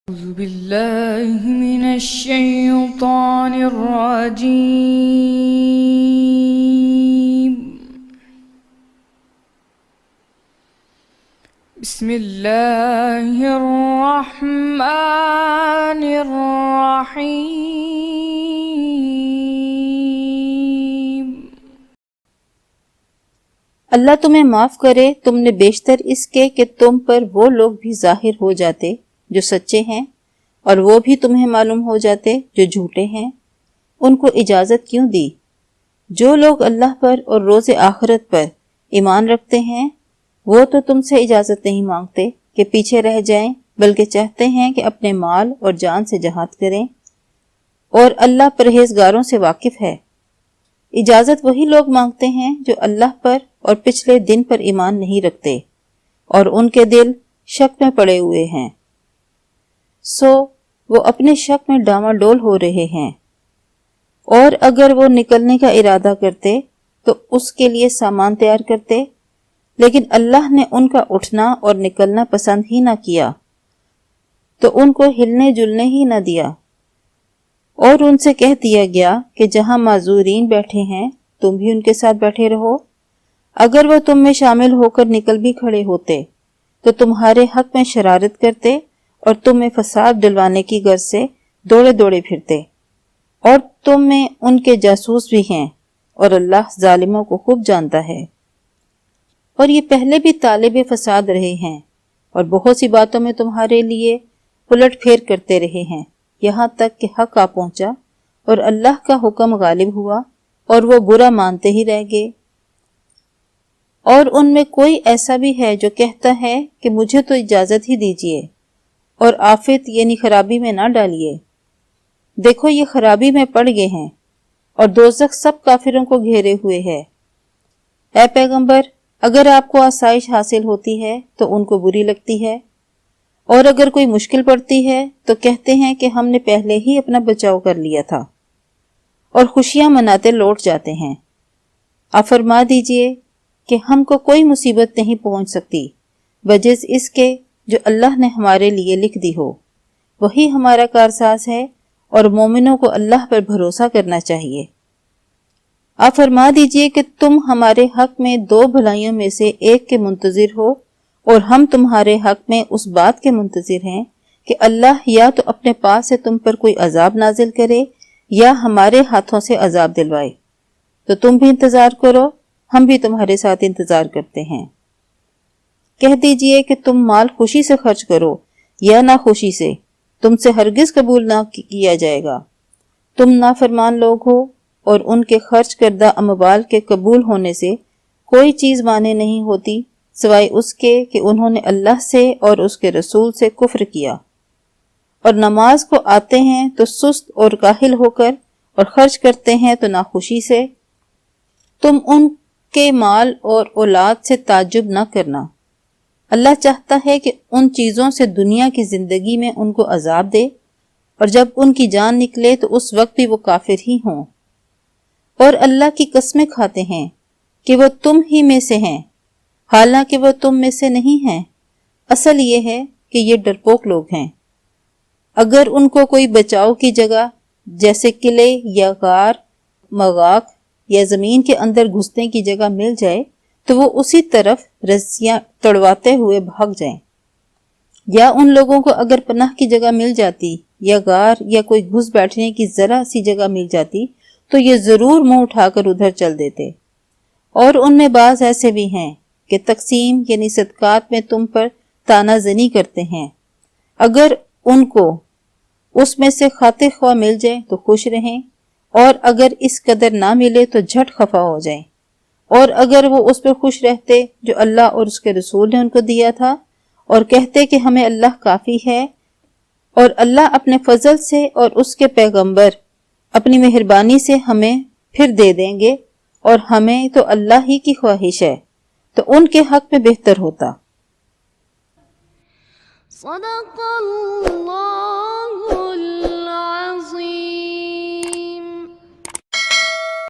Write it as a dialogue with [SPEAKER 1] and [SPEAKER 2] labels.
[SPEAKER 1] أعوذ بالله من الشيطان الرجيم. بسم الله الرحمن الرحيم.
[SPEAKER 2] اللہ تمہیں معاف کرے، تم نے بیشتر اس کے کہ تم پر وہ لوگ بھی ظاہر ہو جاتے جو سچے ہیں، اور وہ بھی تمہیں معلوم ہو جاتے جو جھوٹے ہیں۔ ان کو اجازت کیوں دی؟ جو لوگ اللہ پر اور روز آخرت پر ایمان رکھتے ہیں وہ تو تم سے اجازت نہیں مانگتے کہ پیچھے رہ جائیں، بلکہ چاہتے ہیں کہ اپنے مال اور جان سے جہاد کریں، اور اللہ پرہیزگاروں سے واقف ہے۔ اجازت وہی لوگ مانگتے ہیں جو اللہ پر اور پچھلے دن پر ایمان نہیں رکھتے اور ان کے دل شک میں پڑے ہوئے ہیں، سو وہ اپنے شک میں ڈاواڈول ہو رہے ہیں۔ اور اگر وہ نکلنے کا ارادہ کرتے تو اس کے لیے سامان تیار کرتے، لیکن اللہ نے ان کا اٹھنا اور نکلنا پسند ہی نہ کیا تو ان کو ہلنے جلنے ہی نہ دیا، اور ان سے کہہ دیا گیا کہ جہاں معذورین بیٹھے ہیں تم بھی ان کے ساتھ بیٹھے رہو۔ اگر وہ تم میں شامل ہو کر نکل بھی کھڑے ہوتے تو تمہارے حق میں شرارت کرتے اور تم میں فساد ڈلوانے کی غرض سے دوڑے دوڑے پھرتے، اور تم میں ان کے جاسوس بھی ہیں، اور اللہ ظالموں کو خوب جانتا ہے۔ اور یہ پہلے بھی طالب فساد رہے ہیں اور بہت سی باتوں میں تمہارے لیے الٹ پھیر کرتے رہے ہیں، یہاں تک کہ حق آ پہنچا اور اللہ کا حکم غالب ہوا اور وہ برا مانتے ہی رہ گئے۔ اور ان میں کوئی ایسا بھی ہے جو کہتا ہے کہ مجھے تو اجازت ہی دیجیے اور آفت یعنی خرابی میں نہ ڈالیے۔ دیکھو یہ خرابی میں پڑ گئے ہیں اور دوزخ سب کافروں کو گھیرے ہوئے ہے۔ اے پیغمبر، اگر آپ کو آسائش حاصل ہوتی ہے تو ان کو بری لگتی ہے، اور اگر کوئی مشکل پڑتی ہے تو کہتے ہیں کہ ہم نے پہلے ہی اپنا بچاؤ کر لیا تھا، اور خوشیاں مناتے لوٹ جاتے ہیں۔ آپ فرما دیجئے کہ ہم کو کوئی مصیبت نہیں پہنچ سکتی بجز اس کے جو اللہ نے ہمارے لیے لکھ دی ہو، وہی ہمارا کارساز ہے، اور مومنوں کو اللہ پر بھروسہ کرنا چاہیے۔ آپ فرما دیجئے کہ تم ہمارے حق میں دو بھلائیوں میں سے ایک کے منتظر ہو، اور ہم تمہارے حق میں اس بات کے منتظر ہیں کہ اللہ یا تو اپنے پاس سے تم پر کوئی عذاب نازل کرے یا ہمارے ہاتھوں سے عذاب دلوائے، تو تم بھی انتظار کرو، ہم بھی تمہارے ساتھ انتظار کرتے ہیں۔ کہہ دیجئے کہ تم مال خوشی سے خرچ کرو یا ناخوشی سے، تم سے ہرگز قبول نہ کیا جائے گا۔ تم نافرمان لوگ ہو، اور ان کے خرچ کردہ اموال کے قبول ہونے سے کوئی چیز مانے نہیں ہوتی سوائے اس کے کہ انہوں نے اللہ سے اور اس کے رسول سے کفر کیا، اور نماز کو آتے ہیں تو سست اور کاہل ہو کر، اور خرچ کرتے ہیں تو ناخوشی سے۔ تم ان کے مال اور اولاد سے تعجب نہ کرنا، اللہ چاہتا ہے کہ ان چیزوں سے دنیا کی زندگی میں ان کو عذاب دے، اور جب ان کی جان نکلے تو اس وقت بھی وہ کافر ہی ہوں۔ اور اللہ کی قسمیں کھاتے ہیں کہ وہ تم ہی میں سے ہیں، حالانکہ وہ تم میں سے نہیں ہیں۔ اصل یہ ہے کہ یہ ڈرپوک لوگ ہیں۔ اگر ان کو کوئی بچاؤ کی جگہ جیسے قلعے یا غار، مغاق یا زمین کے اندر گھسنے کی جگہ مل جائے تو وہ اسی طرف رسیاں تڑواتے ہوئے بھاگ جائیں، یا ان لوگوں کو اگر پناہ کی جگہ مل جاتی یا غار یا کوئی گھس بیٹھنے کی ذرا سی جگہ مل جاتی تو یہ ضرور منہ اٹھا کر ادھر چل دیتے۔ اور ان میں بعض ایسے بھی ہیں کہ تقسیم یعنی صدقات میں تم پر تانا زنی کرتے ہیں، اگر ان کو اس میں سے خاطر خواہ مل جائے تو خوش رہیں، اور اگر اس قدر نہ ملے تو جھٹ خفا ہو جائیں، اور اگر وہ اس پہ خوش رہتے جو اللہ اور اس کے رسول نے ان کو دیا تھا، اور کہتے کہ ہمیں اللہ کافی ہے، اور اللہ اپنے فضل سے اور اس کے پیغمبر اپنی مہربانی سے ہمیں پھر دے دیں گے، اور ہمیں تو اللہ ہی کی خواہش ہے، تو ان کے حق میں بہتر ہوتا۔
[SPEAKER 3] صدق اللہ